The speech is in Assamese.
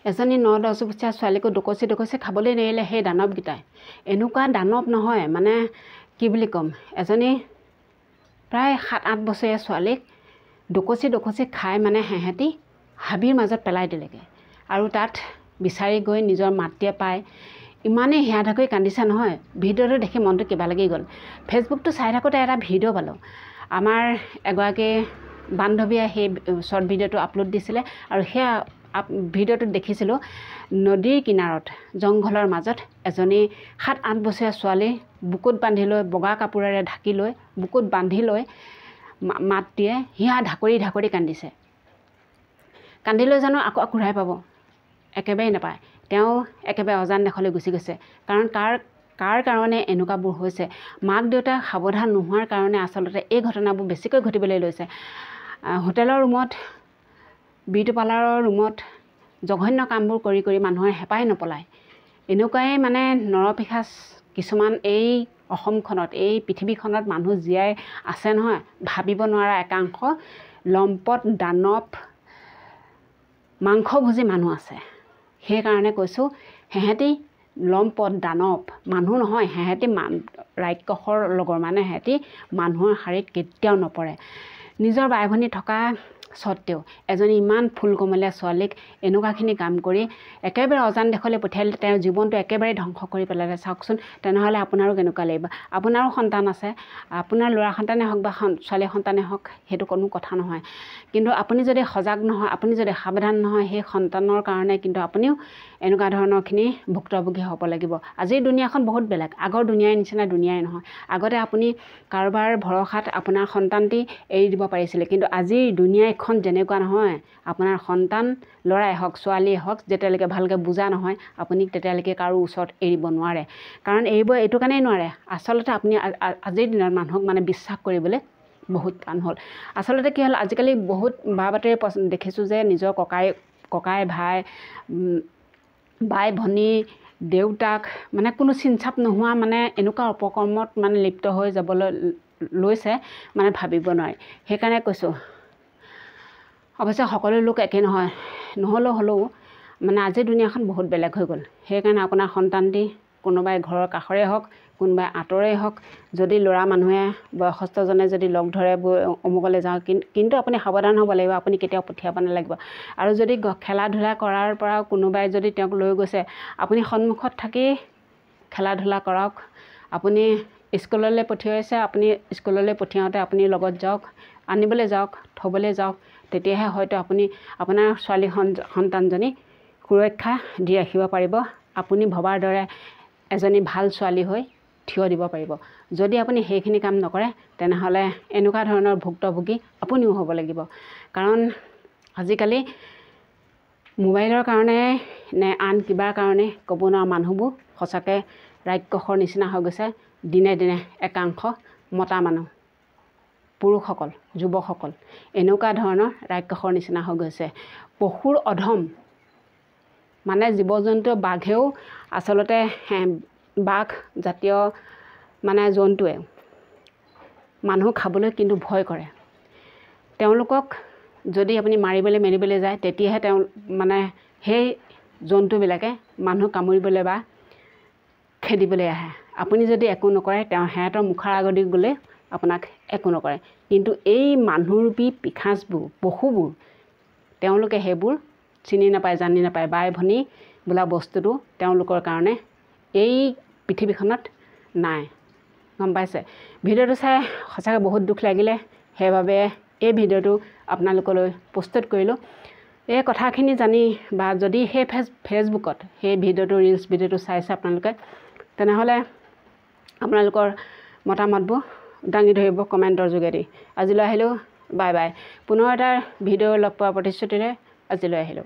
এজনী 9-10 বছৰীয়া ছোৱালীকো ডকচি খাবলৈ নেৰিলে সেই দানৱকেইটাই। এনেকুৱা দানৱ নহয় মানে কি বুলি ক'ম, এজনী প্ৰায় 7-8 বছৰীয়া ছোৱালীক ডকচি খাই মানে সিহঁতি হাবিৰ মাজত পেলাই দিলেগৈ। আৰু তাত বিচাৰি গৈ নিজৰ মাতৃয়ে পায় ইমানেই হিয়াধাকৈ কান্দিছে নহয়। ভিডিঅ'টো দেখি মনটো কিবা লাগি গ'ল। ফেচবুকটো চাই থাকোঁতে এটা ভিডিঅ' পালোঁ। আমাৰ এগৰাকী বান্ধৱীয়ে সেই শ্বৰ্ট ভিডিঅ'টো আপলোড দিছিলে আৰু সেয়া ভিডিঅ'টোত দেখিছিলোঁ নদীৰ কিনাৰত জংঘলৰ মাজত এজনী 7-8 বছৰীয়া ছোৱালী বুকুত বান্ধি লৈ বগা কাপোৰেৰে ঢাকি লৈ বুকুত বান্ধি লৈ মাতৃয়ে হিয়া ধাকৰি কান্দিছে। কান্দিলৈ জানো আকৌ ঘূৰাই পাব? একেবাৰে নাপায়। তেওঁ একেবাৰে অজান দেশলৈ গুচি গৈছে। কাৰণ কাৰ কাৰণে এনেকুৱাবোৰ হৈছে, মাক দেউতাক সাৱধান নোহোৱাৰ কাৰণে আচলতে এই ঘটনাবোৰ বেছিকৈ ঘটিবলৈ লৈছে। হোটেলৰ ৰুমত, বিউটি পাৰ্লাৰৰ ৰুমত জঘন্য কামবোৰ কৰি মানুহৰ হেঁপাই নপলায়। এনেকুৱাই মানে নৰপিশাচ কিছুমান এই অসমখনত, এই পৃথিৱীখনত মানুহ জীয়াই আছে নহয়, ভাবিব নোৱাৰা একাংশ লম্পট দানৱ মাংসভোজী মানুহ আছে। সেইকাৰণে কৈছোঁ সিহঁতি লম্পট দানৱ মানুহ নহয়, সিহঁতি ৰাক্ষসৰ লগৰ, মানে সিহঁতি মানুহৰ শাৰীত কেতিয়াও নপৰে। নিজৰ বাই ভনী থকা স্বত্তেও এজনী ইমান ফুলকমলীয়া ছোৱালীক এনেকুৱাখিনি কাম কৰি একেবাৰে অজান দেশলৈ পঠিয়ালে, তেওঁৰ জীৱনটো একেবাৰে ধ্বংস কৰি পেলালে। চাওকচোন, তেনেহ'লে আপোনাৰো কেনেকুৱা লাগিব? আপোনাৰো সন্তান আছে, আপোনাৰ ল'ৰা সন্তানেই হওক বা ছোৱালী সন্তানেই হওক, সেইটো কোনো কথা নহয়। কিন্তু আপুনি যদি সজাগ নহয়, আপুনি যদি সাৱধান নহয়, সেই সন্তানৰ কাৰণে কিন্তু আপুনিও এনেকুৱা ধৰণৰখিনি ভুক্তভোগী হ'ব লাগিব। আজিৰ দুনিয়াখন বহুত বেলেগ। আগৰ দুনিয়াৰ নিচিনা দুনিয়াই নহয়। আগতে আপুনি কাৰোবাৰ ভৰসাত আপোনাৰ সন্তানটি এৰি দিব পাৰিছিলে, কিন্তু আজিৰ দুনিয়াখন যেনেকুৱা নহয়, আপোনাৰ সন্তান ল'ৰাই হওক ছোৱালীয়ে হওক যেতিয়ালৈকে ভালকৈ বুজা নহয়, আপুনি তেতিয়ালৈকে কাৰো ওচৰত এৰিব নোৱাৰে। কাৰণ এৰিব এইটো কাৰণেই নোৱাৰে, আচলতে আপুনি আজিৰ দিনত মানুহক মানে বিশ্বাস কৰিবলৈ বহুত টান হ'ল। আচলতে কি হ'ল, আজিকালি বহুত বা বাতৰি দেখিছোঁ যে নিজৰ ককাই ভাই, বাই ভনী, দেউতাক মানে কোনো চিনচাপ নোহোৱা মানে এনেকুৱা অপকৰ্মত মানে লিপ্ত হৈ যাবলৈ লৈছে মানে ভাবিব নোৱাৰি। সেইকাৰণে কৈছোঁ, অৱশ্যে সকলো লোক একে নহয়, হ'লেও মানে আজিৰ দুনিয়াখন বহুত বেলেগ হৈ গ'ল। সেইকাৰণে আপোনাৰ সন্তানটি কোনোবাই ঘৰৰ কাষৰে হওক, কোনোবাই আঁতৰে হওক, যদি ল'ৰা মানুহে বয়সস্থজনে যদি লগ ধৰে অমুকলৈ যাওঁ, কিন্তু আপুনি সাৱধান হ'ব লাগিব, আপুনি কেতিয়াও পঠিয়াব নালাগিব। আৰু যদি খেলা ধূলা কৰাৰ পৰা কোনোবাই যদি তেওঁক লৈ গৈছে, আপুনি সন্মুখত থাকি খেলা ধূলা কৰক। আপুনি স্কুললৈ পঠিয়াইছে, আপুনি স্কুললৈ পঠিয়াওঁতে আপুনি লগত যাওক, আনিবলৈ যাওক, থ'বলৈ যাওক, তেতিয়াহে হয়তো আপুনি আপোনাৰ ছোৱালী সন্তানজনী সুৰক্ষা দি ৰাখিব পাৰিব। আপুনি ভবাৰ দৰে এজনী ভাল ছোৱালী হৈ থিয় দিব পাৰিব। যদি আপুনি সেইখিনি কাম নকৰে, তেনেহ'লে এনেকুৱা ধৰণৰ ভুক্তভোগী আপুনিও হ'ব লাগিব। কাৰণ আজিকালি মোবাইলৰ কাৰণে নে আন কিবাৰ কাৰণে ক'ব নোৱাৰা মানুহবোৰ সঁচাকৈ ৰাক্ষসৰ নিচিনা হৈ গৈছে। দিনে দিনে একাংশ মতা মানুহ, পুৰুষসকল, যুৱকসকল এনেকুৱা ধৰণৰ ৰাক্ষসৰ নিচিনা হৈ গৈছে। পশুৰ অধম মানে জীৱ জন্তু, বাঘেও আচলতে বাঘ জাতীয় মানে জন্তুৱে মানুহ খাবলৈ কিন্তু ভয় কৰে। তেওঁলোকক যদি আপুনি মাৰিবলৈ মেলিবলৈ যায়, তেতিয়াহে তেওঁ মানে সেই জন্তুবিলাকে মানুহ কামুৰিবলৈ বা খেদিবলৈ আহে। আপুনি যদি একো নকৰে, তেওঁ সিহঁতৰ মুখৰ আগদি গ'লে আপোনাক একো নকৰে। কিন্তু এই মানুহৰূপী পিশাচবোৰ, পশুবোৰ, তেওঁলোকে সেইবোৰ চিনি নাপায়, জানি নাপায়। বাই ভনী বোলা বস্তুটো তেওঁলোকৰ কাৰণে এই পৃথিৱীখনত নাই, গম পাইছে? ভিডিঅ'টো চাই সঁচাকৈ বহুত দুখ লাগিলে, সেইবাবে এই ভিডিঅ'টো আপোনালোকলৈ প্ৰস্তুত কৰিলোঁ। এই কথাখিনি জানি বা যদি সেই ফেচবুকত সেই ভিডিঅ'টো ৰিলছ ভিডিঅ'টো চাইছে আপোনালোকে, তেনেহ'লে আপোনালোকৰ মতামতবোৰ দাঙি ধৰিব কমেণ্টৰ যোগেদি। আজিলৈ আহিলোঁ, বাই বাই। পুনৰ এটা ভিডিঅ' লগ পোৱাৰ প্ৰতিশ্ৰুতিৰে আজিলৈ আহিলোঁ।